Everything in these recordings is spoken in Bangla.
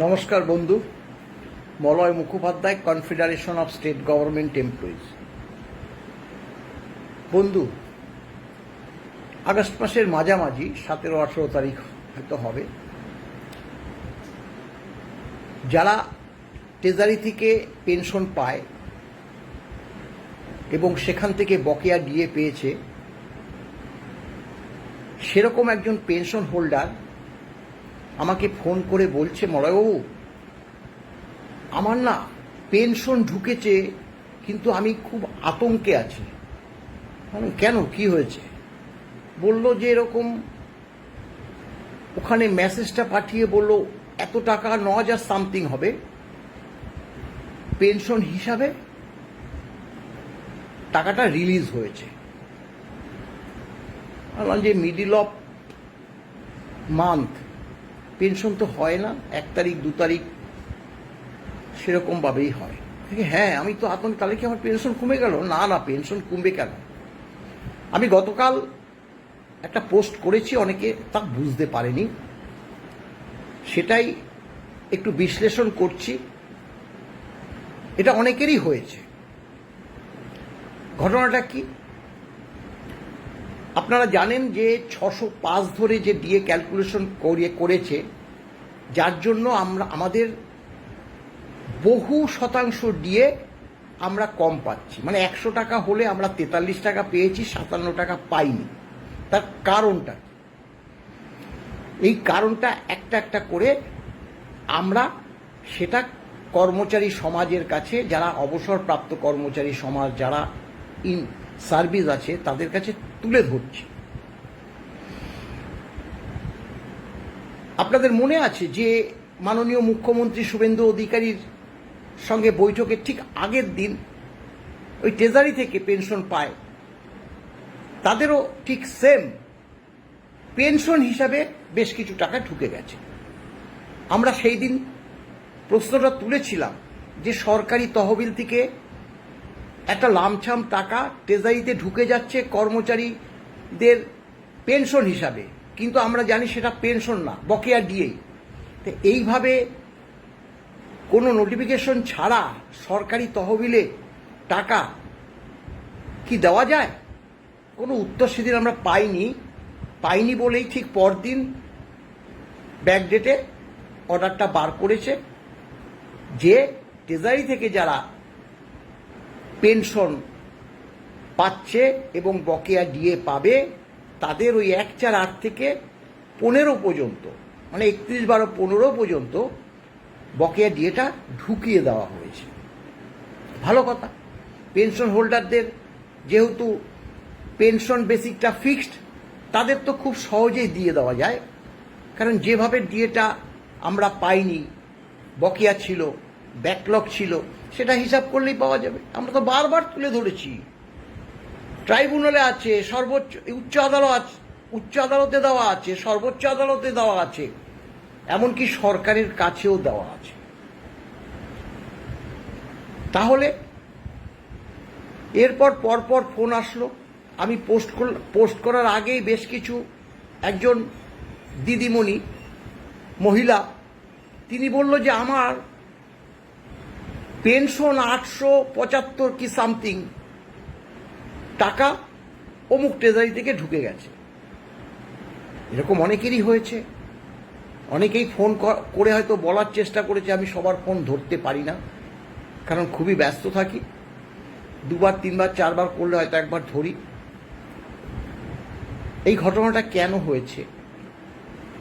নমস্কার বন্ধু। Malay Mukhopadhyay, confederation of state government employees. বন্ধু, আগস্ট মাসের মাঝামাঝি 17-18 তারিখ হয়তো হবে, যারা ট্রেজারি থেকে পেনশন পায় এবং সেখান থেকে বকেয়া ডিএ পেয়েছে, সেরকম একজন পেনশন হোল্ডার আমাকে ফোন করে বলছে, মলয়বাবু, আমার না পেনশন ঢুকেছে, কিন্তু আমি খুব আতঙ্কে আছি। কেন, কি হয়েছে? বলল যে এরকম, ওখানে মেসেজটা পাঠিয়ে বলল এত টাকা 9,000 সামথিং হবে পেনশন হিসাবে, টাকাটা রিলিজ হয়েছে। বললাম যে মিডিল অফ মান্থ পেনশন তো হয় না, 1 তারিখ 2 তারিখ সেরকমভাবেই হয়। হ্যাঁ, আমি তো আতঙ্ক, তাহলে কি আমার পেনশন কমে গেল? না না, পেনশন কমবে কেন? আমি গতকাল একটা পোস্ট করেছি, অনেকে তা বুঝতে পারেনি, সেটাই একটু বিশ্লেষণ করছি। এটা অনেকেরই হয়েছে। ঘটনাটা কি আপনারা জানেন যে 605 ধরে যে ডিএ ক্যালকুলেশন করেছে, যার জন্য আমাদের বহু শতাংশ ডিএ আমরা কম পাচ্ছি। মানে 100 টাকা হলে আমরা 43 টাকা পেয়েছি, 57 টাকা পাইনি। তার কারণটা, এই কারণটা একটা একটা করে আমরা সেটা কর্মচারী সমাজের কাছে, যারা অবসরপ্রাপ্ত কর্মচারী সমাজ, যারা ইন সার্ভিস আছে, তাদের কাছে তুলে ধরছি। আপনাদের মনে আছে যে মাননীয় মুখ্যমন্ত্রী শুভেন্দু অধিকারীর সঙ্গে বৈঠকের ঠিক আগের দিন ওই ট্রেজারি থেকে পেনশন পায়, তাদেরও ঠিক সেম পেনশন হিসাবে বেশ কিছু টাকা ঢুকে গেছে। আমরা সেই দিন প্রশ্নটা তুলেছিলাম যে সরকারি তহবিল থেকে একটা লামছাম টাকা ট্রেজারিতে ঢুকে যাচ্ছে কর্মচারীদের পেনশন হিসাবে, কিন্তু আমরা জানি সেটা পেনশন না, বকেয়া ডিএ। তো এইভাবে কোনো নোটিফিকেশন ছাড়া সরকারি তহবিলে টাকা কি দেওয়া যায়? কোনো উত্তর সেদিন আমরা পাইনি বলেই ঠিক পরদিন ব্যাকডেটে অর্ডারটা বার করেছে যে ট্রেজারি থেকে যারা পেনশন পাচ্ছে এবং বকেয়া ডিএ পাবে, তাদের ওই 1/4/8 থেকে 15 পর্যন্ত, মানে 31/12/15 পর্যন্ত বকেয়া ডিএটা ঢুকিয়ে দেওয়া হয়েছে। ভালো কথা। পেনশন হোল্ডারদের যেহেতু পেনশন বেসিকটা ফিক্সড, তাদের তো খুব সহজেই দিয়ে দেওয়া যায়, কারণ যেভাবে ডিএটা আমরা পাইনি, বকেয়া ছিল, ব্যাকলগ ছিল, সেটা হিসাব করলেই পাওয়া যাবে। আমরা তো বারবার তুলে ধরেছি, ট্রাইব্যুনালে আছে, সর্বোচ্চ উচ্চ আদালতে দেওয়া আছে, সর্বোচ্চ আদালতে দেওয়া আছে, এমনকি সরকারের কাছেও দেওয়া আছে। তাহলে এরপর পরপর ফোন আসলো। আমি পোস্ট করার আগেই বেশ কিছু, একজন দিদিমণি মহিলা, তিনি বলল যে আমার পেনশন 875 কি সামথিং টাকা অমুক ট্রেজারি থেকে ঢুকে গেছে। এরকম অনেকেরই হয়েছে। অনেকেই ফোন করে হয়তো বলার চেষ্টা করেছে, আমি সবার ফোন ধরতে পারি না, কারণ খুবই ব্যস্ত থাকি। 2বার 3বার 4বার করলে হয়তো একবার ধরি। এই ঘটনাটা কেন হয়েছে?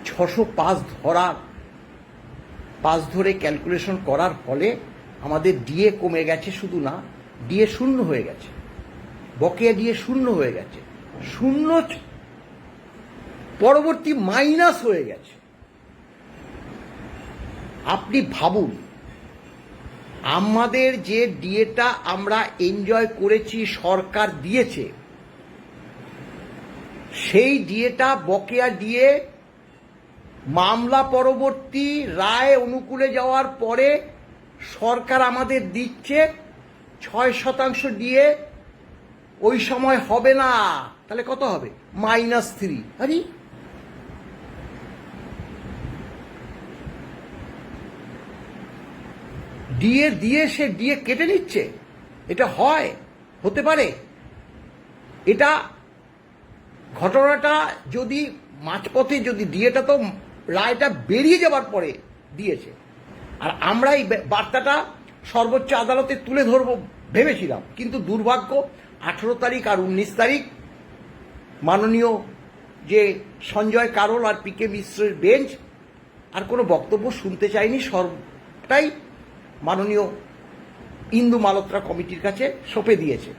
605 ধরে ক্যালকুলেশন করার ফলে আমাদের ডিএ কমে গেছে, শুধু না, ডিএ শূন্য হয়ে গেছে, বকেয়া ডিএ শূন্য হয়ে গেছে, শূন্য পরবর্তী মাইনাস হয়ে গেছে। আপনি ভাবুন, আমাদের যে ডিএটা আমরা এনজয় করেছি, সরকার দিয়েছে, সেই ডিএটা, বকেয়া ডিএ, মামলা পরবর্তী রায় অনুকূলে যাওয়ার পরে সরকার আমাদের দিচ্ছে 6% ডিএ। ওই সময় হবে না, তাহলে কত হবে? -3। আরে ডিএ দিয়ে সে ডিএ কেটে নিচ্ছে? এটা হয়? হতে পারে? এটা ঘটনাটা যদি মাঝপথে, যদি ডিএটা তো রায়টা বেরিয়ে যাবার পরে দিয়েছে, আর আমরা এই বার্তাটা সর্বোচ্চ আদালতে তুলে ধরব ভেবেছিলাম, কিন্তু দুর্ভাগ্য 18 তারিখ আর 19 তারিখ মাননীয় যে সঞ্জয় কারোল আর পিকে মিশ্রের বেঞ্চ আর কোনো বক্তব্য শুনতে চায়নি, সবটাই মাননীয় ইন্দু মালহোত্রা কমিটির কাছে সঁপে দিয়েছে।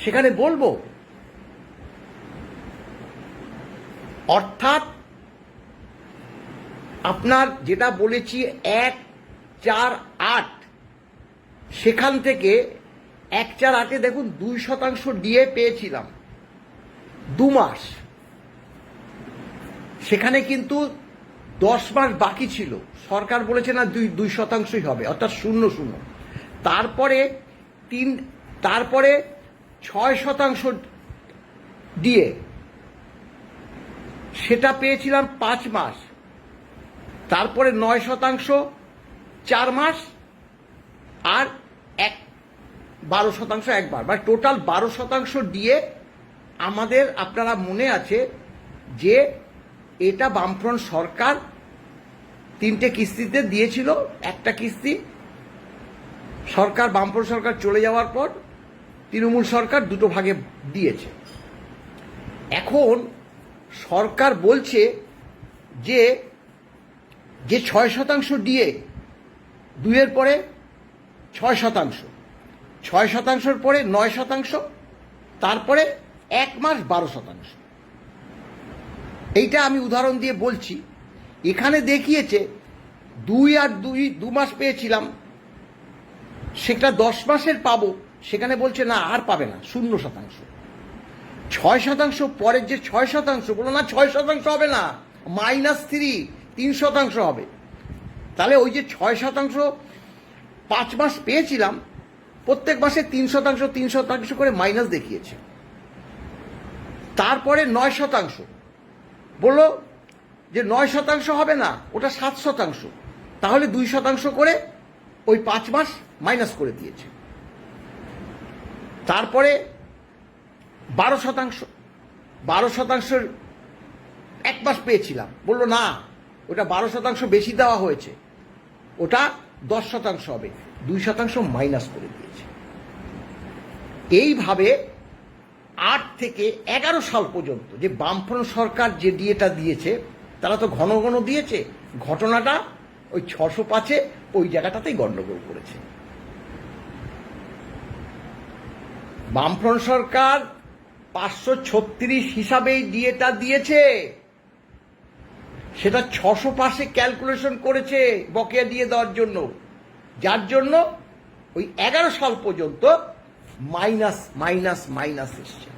সেখানে বলবো অর্থাৎ আপনার যেটা বলেছি 1-4-8, সেখান থেকে 1-4-8-এ দেখুন 2% ডিএ পেয়েছিলাম 2 মাস, সেখানে কিন্তু 10 মাস বাকি ছিল। সরকার বলেছে না 2% হবে, অর্থাৎ 0-0। তারপরে 6% ডিএ, সেটা পেয়েছিলাম 5 মাস। তারপরে 9% 4 মাস, আর 12% একবার, মানে টোটাল 12% ডিএ আমাদের, আপনারা মনে আছে যে এটা বামফ্রন্ট সরকার 3টে কিস্তিতে দিয়েছিল। একটা কিস্তি বামফ্রন্ট সরকার চলে যাওয়ার পর তৃণমূল সরকার 2টো ভাগে দিয়েছে। এখন সরকার বলছে যে 6% ডিএ, 2-এর পরে 6%, 6%-র পরে 9%, তারপরে 1 মাস 12%। এইটা আমি উদাহরণ দিয়ে বলছি। এখানে দেখিয়েছে 2 মাস পেয়েছিলাম, সেটা 10 মাসের পাবো, সেখানে বলছে না আর পাবে না, 0%। 6% পরের যে 6% বলো না 6% হবে না, -3% হবে। তাহলে ওই যে 6% 5 মাস পেয়েছিলাম, প্রত্যেক মাসে 3% করে মাইনাস দেখিয়েছে। তারপরে 9% বললো যে 9% হবে না, ওটা 7%, তাহলে 2% করে ওই 5 মাস মাইনাস করে দিয়েছে। তারপরে 12%, 12%-র 1 মাস পেয়েছিলাম, বললো না ওটা 12% বেশি দেওয়া হয়েছে, ওটা 10% হবে, 2% মাইনাস করে দিয়েছে। এইভাবে 8 থেকে 11 সাল পর্যন্ত যে বামফ্রন্ট সরকার যে ডিএটা দিয়েছে, তারা তো ঘন ঘন দিয়েছে, ঘটনাটা ওই 605-এ ওই জায়গাটাতেই গন্ডগোল করেছে। বামফ্রন্ট সরকার 536 হিসাবেই ডিএটা দিয়েছে, সেটা 605-এ ক্যালকুলেশন করেছে বকেয়া দিয়ে দেওয়ার জন্য, যার জন্য ওই 11 সাল পর্যন্ত মাইনাস এসছে।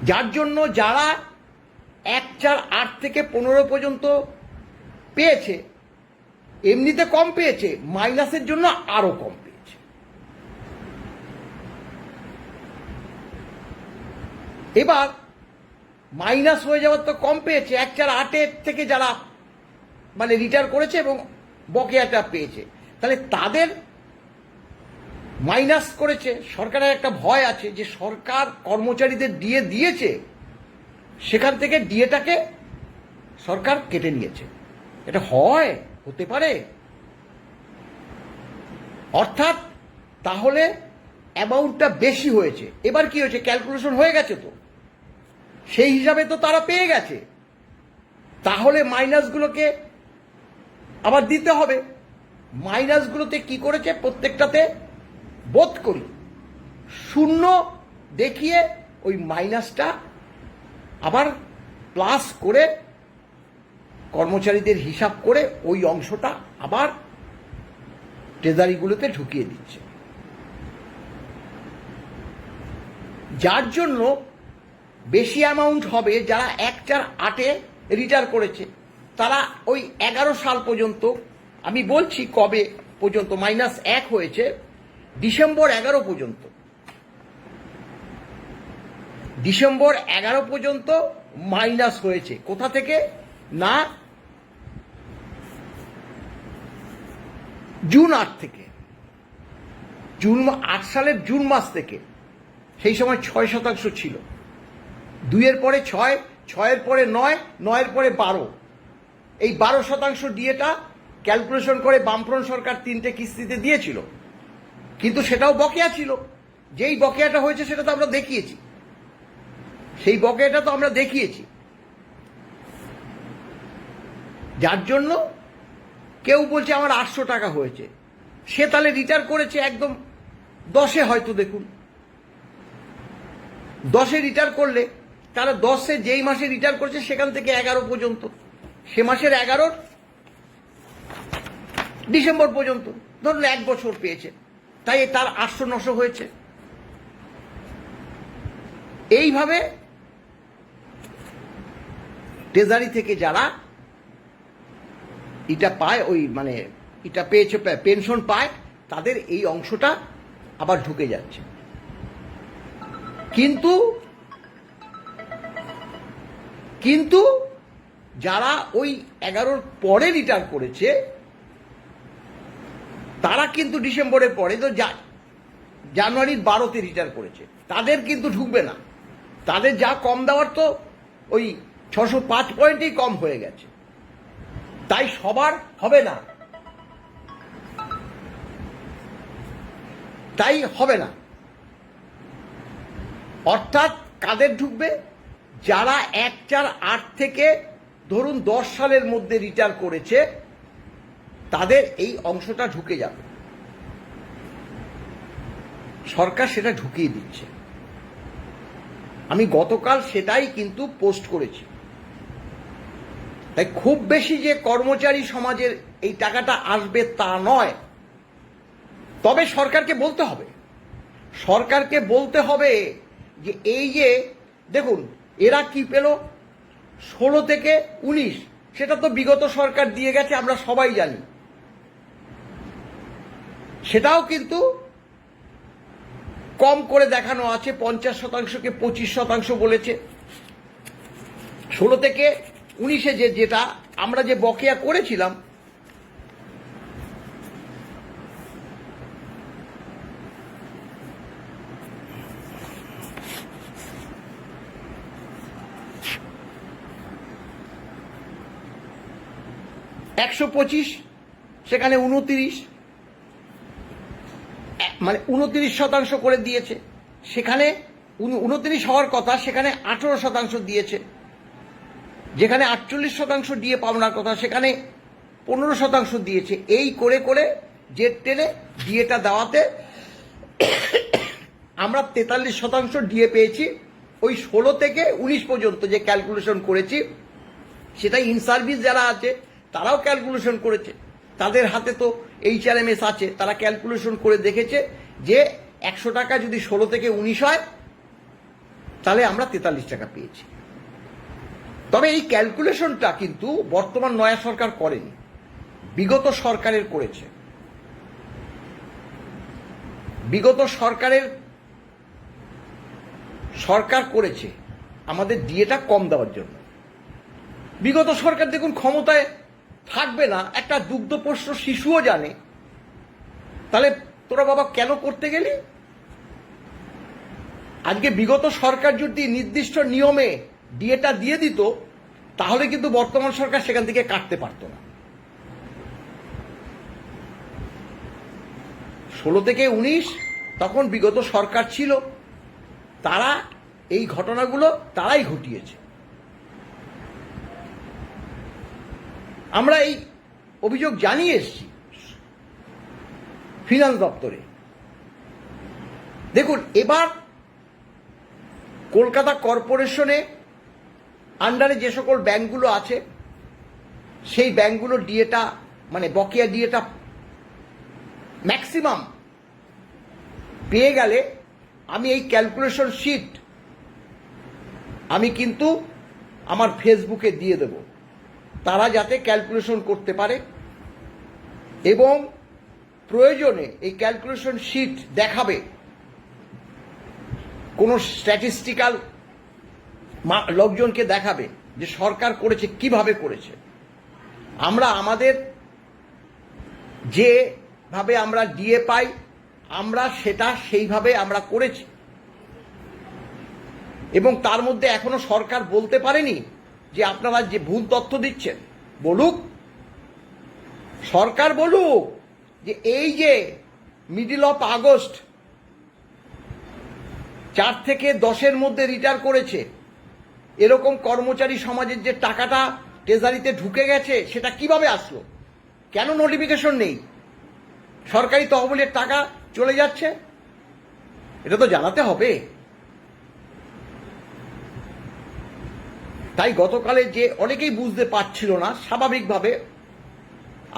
যার জন্য যারা 1-4-8 থেকে 15 পর্যন্ত পেয়েছে, এমনিতে কম পেয়েছে, মাইনাসের জন্য আরো কম পেয়েছে। এবার মাইনাস হয়ে যাওয়ার তো কম পেয়েছে, 1-4-8-এর থেকে যারা মানে রিটার্ন করেছে এবং বকেয়াটা পেয়েছে, তাহলে তাদের মাইনাস করেছে। সরকারের একটা ভয় আছে যে সরকার কর্মচারীদের ডিএ দিয়েছে, সেখান থেকে ডিএটাকে সরকার কেটে নিয়েছে। এটা হতে পারে। অর্থাৎ তাহলে অ্যামাউন্টটা বেশি হয়েছে। এবার কি হয়েছে, ক্যালকুলেশন হয়ে গেছে, তো সেই হিসাবে তো তারা পেয়ে গেছে, তাহলে মাইনাসগুলোকে আবার দিতে হবে। মাইনাসগুলোতে কি করেছে, প্রত্যেকটাতে বোধ করি 0 দেখিয়ে ওই মাইনাসটা আবার প্লাস করে কর্মচারীদের হিসাব করে ওই অংশটা আবার ট্রেজারিগুলোতে ঢুকিয়ে দিচ্ছে, যার জন্য বেশি অ্যামাউন্ট হবে। যারা 1-4-8-এ রিটার্ন করেছে তারা ওই 11 সাল পর্যন্ত, আমি বলছি কবে পর্যন্ত -1 হয়েছে, ডিসেম্বর 11 পর্যন্ত, ডিসেম্বর 11 পর্যন্ত মাইনাস হয়েছে। কোথা থেকে না জুন 8 থেকে, জুন 8 সালের জুন মাস থেকে, সেই সময় 6% ছিল, 2-এর পরে 6, 6-এর পরে 9, 9-এর পরে 12, এই 12% ডিএটা ক্যালকুলেশন করে বামফ্রন্ট সরকার 3টে কিস্তিতে দিয়েছিল, কিন্তু সেটাও বকেয়া ছিল। যেই বকেয়াটা হয়েছে সেটা তো আমরা দেখিয়েছি, সেই বকেয়াটা তো আমরা দেখিয়েছি, যার জন্য কেউ বলছে আমার 800 টাকা হয়েছে, সে তাহলে রিটার্ন করেছে একদম 10-এ, হয়তো দেখুন 10-এ রিটার্ন করলে তারা 10-এ যেই মাসে রিটার্ন করেছে সেখান থেকে 11 পর্যন্ত, সে মাসের 11 ডিসেম্বর পর্যন্ত ধরুন 1 বছর পেয়েছে, তাই তার 800-900 হয়েছে। এইভাবে ট্রেজারি থেকে যারা এটা পায়, ওই মানে এটা পেয়েছে, পেনশন পায়, তাদের এই অংশটা আবার ঢুকে যাচ্ছে। কিন্তু যারা ওই 11-র পরে রিটার্ন করেছে তারা কিন্তু ডিসেম্বরের পরে তো জানুয়ারির 12-তে রিটার্ন করেছে, তাদের কিন্তু ঢুকবে না। তাদের যা কম দেওয়ার তো ওই 605 পয়েন্টেই কম হয়ে গেছে, তাই সবার হবে না, তাই হবে না। অর্থাৎ কাদের ঢুকবে? যারা 1/4/8 থেকে ধরুন 10 সালের মধ্যে রিটার্ন করেছে, তাদের এই অংশটা ঢুকে যাবে। সরকার সেটা ঢুকিয়ে দিচ্ছে। আমি গতকাল সেটাই কিন্তু পোস্ট করেছি। তাই খুব বেশি যে কর্মচারী সমাজের এই টাকাটা আসবে তা নয়, তবে সরকারকে বলতে হবে যে এই যে দেখুন এরা কি পেল 16 থেকে 19, সেটা তো বিগত সরকার দিয়ে গেছে, আমরা সবাই জানি। সেটাও কিন্তু কম করে দেখানো আছে, 50%কে 25% বলেছে। 16 থেকে 19-এ যেটা আমরা যে বকেয়া করেছিলাম, $125, সেখানে 29, মানে 29% করে দিয়েছে। সেখানে 29 হওয়ার কথা, সেখানে 18% দিয়েছে। যেখানে 48% ডিএ পাওনার কথা, সেখানে 15% দিয়েছে। এই করে করে জেড টেনে ডিএটা দেওয়াতে আমরা 43% ডিএ পেয়েছি। ওই 16 থেকে 19 পর্যন্ত যে ক্যালকুলেশন করেছি, সেটা ইন সার্ভিস যারা আছে তারাও ক্যালকুলেশন করেছে, তাদের হাতে তো HRMS আছে, তারা ক্যালকুলেশন করে দেখেছে যে 100 টাকা যদি 16 থেকে 19 হয় তাহলে আমরা 43 টাকা পেয়েছি। তবে এই ক্যালকুলেশনটা কিন্তু বর্তমান নয়া সরকার করেনি, বিগত সরকারের করেছে। বিগত সরকার করেছে আমাদের ডিএটা কম দেওয়ার জন্য। বিগত সরকার দেখুন ক্ষমতায় থাকবে না, একটা দুগ্ধপোষ্য শিশুও জানে, তাহলে তোরা বাবা কেন করতে গেলি? আজকে বিগত সরকার যদি নির্দিষ্ট নিয়মে ডিএটা দিয়ে দিত, তাহলে কিন্তু বর্তমান সরকার সেখান থেকে কাটতে পারত না। 16 থেকে 19 তখন বিগত সরকার ছিল, তারা এই ঘটনাগুলো তারাই ঘটিয়েছে। আমরা এই অভিযোগ জানিয়ে এসেছি ফিনান্স দপ্তরে। দেখুন এবার কলকাতা কর্পোরেশনে আন্ডারে যে সকল ব্যাংকগুলো আছে, সেই ব্যাংকগুলোর ডিএটা মানে বকেয়া ডিএটা ম্যাক্সিমাম পেয়ে গেলে আমি এই ক্যালকুলেশন শিট আমি কিন্তু আমার ফেসবুকে দিয়ে দেব, তারা যাতে ক্যালকুলেশন করতে পারে এবং প্রয়োজনে এই ক্যালকুলেশন শিট দেখাবে, কোনো স্ট্যাটিস্টিক্যাল লোকজনকে দেখাবে যে সরকার করেছে, কিভাবে করেছে। আমরা আমাদের যে ভাবে আমরা ডিএ পাই, আমরা সেটা সেইভাবে আমরা করেছি। এবং তার মধ্যে এখনো সরকার বলতে পারেনি যে আপনারা যে ভুল তথ্য দিচ্ছেন। বলুক, সরকার বলুক যে এই যে মিডল অফ আগস্ট 4 থেকে 10-এর মধ্যে রিটায়ার করেছে এরকম কর্মচারী সমাজের যে টাকাটা ট্রেজারিতে ঢুকে গেছে সেটা কিভাবে আসলো, কেন নোটিফিকেশন নেই, সরকারি তহবিলের টাকা চলে যাচ্ছে, এটা তো জানাতে হবে। তাই গতকালে যে অনেকেই বুঝতে পারছিল না, স্বাভাবিকভাবে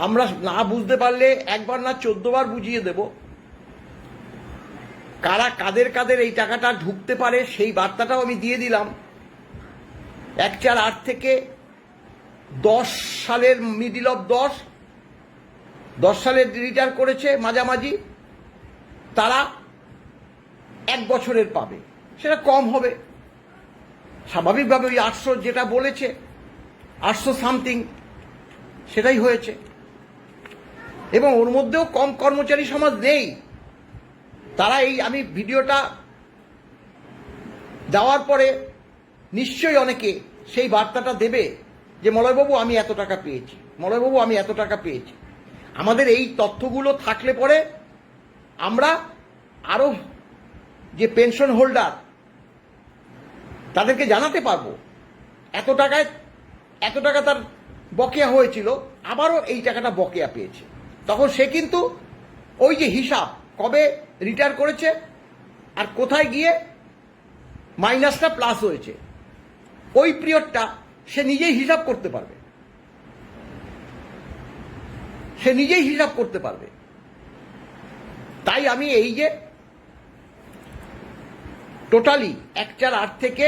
আমরা না বুঝতে পারলে একবার না 14 বার বুঝিয়ে দেব। কারা কাদের কাদের এই টাকাটা ঢুকতে পারে সেই বার্তাটাও আমি দিয়ে দিলাম। 1/4/8 থেকে 10 সালের মিডিল অফ 10 সালের রিটায়ার করেছে মাঝামাঝি, তারা 1 বছরের পাবে, সেটা কম হবে স্বাভাবিকভাবে। ওই 800 যেটা বলেছে 800 সামথিং সেটাই হয়েছে। এবং ওর মধ্যেও কম কর্মচারী সমাজ নেই। তারা এই আমি ভিডিওটা দেওয়ার পরে নিশ্চয়ই অনেকে সেই বার্তাটা দেবে যে মলয়বাবু আমি এত টাকা পেয়েছি, মলয়বাবু আমি এত টাকা পেয়েছি। আমাদের এই তথ্যগুলো থাকলে পরে আমরা আরও যে পেনশন হোল্ডার তাদেরকে জানাতে পারবো এত টাকা তার বকেয়া হয়েছিল, আবারও এই টাকাটা বকেয়া পেয়েছে। তখন সে কিন্তু ওই যে হিসাব কবে রিটায়ার করেছে আর কোথায় গিয়ে মাইনাসটা প্লাস হয়েছে ওই পিরিয়ডটা সে নিজেই হিসাব করতে পারবে, সে নিজেই হিসাব করতে পারবে। তাই আমি এই যে টোটালি 1/4/8 থেকে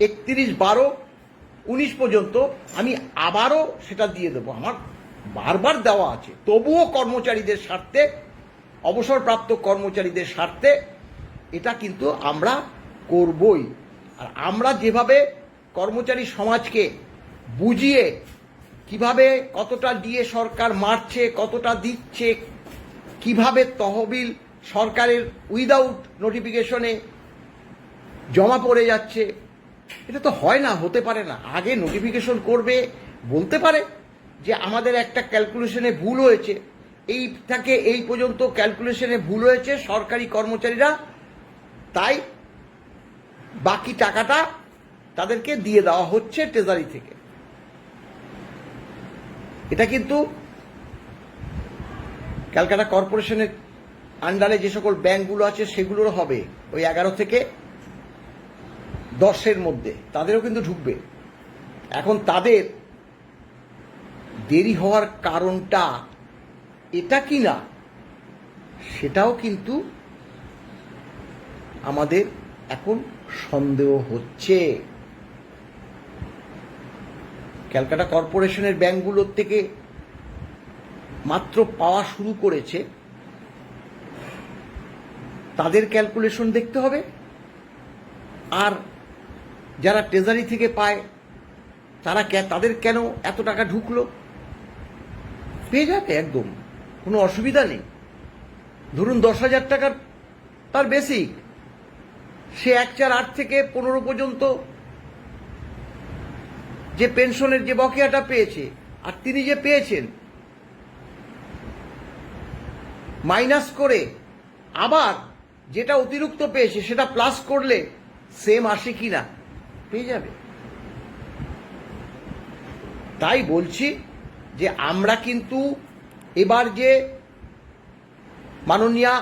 31/12/19 পর্যন্ত আমি আবারও সেটা দিয়ে দেবো। আমার বারবার দেওয়া আছে, তবুও কর্মচারীদের স্বার্থে, অবসরপ্রাপ্ত কর্মচারীদের স্বার্থে এটা কিন্তু আমরা করবই। আর আমরা যেভাবে কর্মচারী সমাজকে বুঝিয়ে কিভাবে কতটা দিয়ে সরকার মারছে, কতটা দিচ্ছে, কিভাবে তহবিল সরকারের উইদাউট নোটিফিকেশনে জমা পড়ে যাচ্ছে, এটা তো হয় না, হতে পারে না। আগে নোটিফিকেশন করবে, বলতে পারে যে আমাদের একটা ক্যালকুলেশনে ভুল হয়েছে, এই থেকে এই পর্যন্ত ক্যালকুলেশনে ভুল হয়েছে সরকারি কর্মচারীরা, তাই বাকি টাকাটা তাদেরকে দিয়ে দেওয়া হচ্ছে ট্রেজারি থেকে। এটা কিন্তু ক্যালকাটা কর্পোরেশনের আন্ডারে যে সকল ব্যাংকগুলো আছে সেগুলোর হবে ওই 11 থেকে 10-এর মধ্যে, তাদেরও কিন্তু ঢুকবে। এখন তাদের দেরি হওয়ার কারণটা এটা কি না সেটাও কিন্তু আমাদের এখন সন্দেহ হচ্ছে। ক্যালকাটা কর্পোরেশনের ব্যাংকগুলোর থেকে মাত্র পাওয়া শুরু করেছে, তাদের ক্যালকুলেশন দেখতে হবে। আর যারা ট্রেজারি থেকে পায় তাদের কেন এত টাকা ঢুকলো, পেয়ে যাবে, একদম কোনো অসুবিধা নেই। ধরুন 10,000 টাকার তার বেসিক, সে 1/4/8 থেকে 15 পর্যন্ত যে পেনশনের যে বকেয়াটা পেয়েছে আর তিনি যে পেয়েছেন, মাইনাস করে আবার যেটা অতিরিক্ত পেয়েছে সেটা প্লাস করলে সেম আসে কিনা, পেয়ে যাবে। তাই বলছি যে আমরা কিন্তু এবার যে মাননীয়া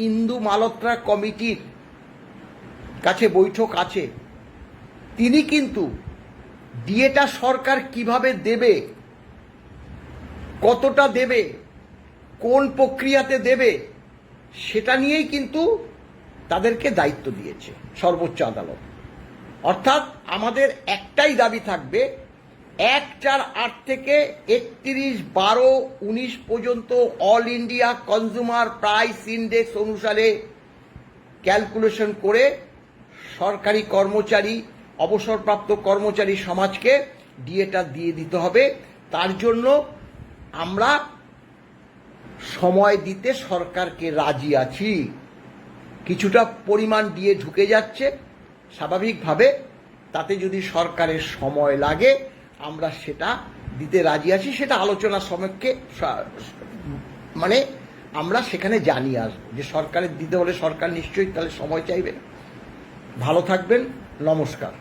ইন্দু মালহোত্রা কমিটির কাছে বৈঠক আছে, তিনি কিন্তু ডিএটা সরকার কিভাবে দেবে, কতটা দেবে, কোন প্রক্রিয়াতে দেবে, সেটা নিয়েই কিন্তু তাদেরকে দায়িত্ব দিয়েছে সর্বোচ্চ আদালত। অর্থাৎ আমাদের একটাই দাবি থাকবে, 1/4/8 থেকে 31/12/19 পর্যন্ত all India consumer price index অনুসারে ক্যালকুলেশন করে সরকারি কর্মচারী, অবসরপ্রাপ্ত কর্মচারী সমাজকে ডিএটা দিয়ে দিতে হবে। তার জন্য আমরা সময় দিতে সরকারকে রাজি আছি। কিছুটা পরিমাণ দিয়ে ঢুকে যাচ্ছে স্বাভাবিকভাবে, তাতে যদি সরকারের সময় লাগে আমরা সেটা দিতে রাজি আছি। সেটা আলোচনার সাপেক্ষে মানে আমরা সেখানে জানিয়ে আসবো যে সরকারের দিতে হলে সরকার নিশ্চয়ই তাহলে সময় চাইবে। ভালো থাকবেন, নমস্কার।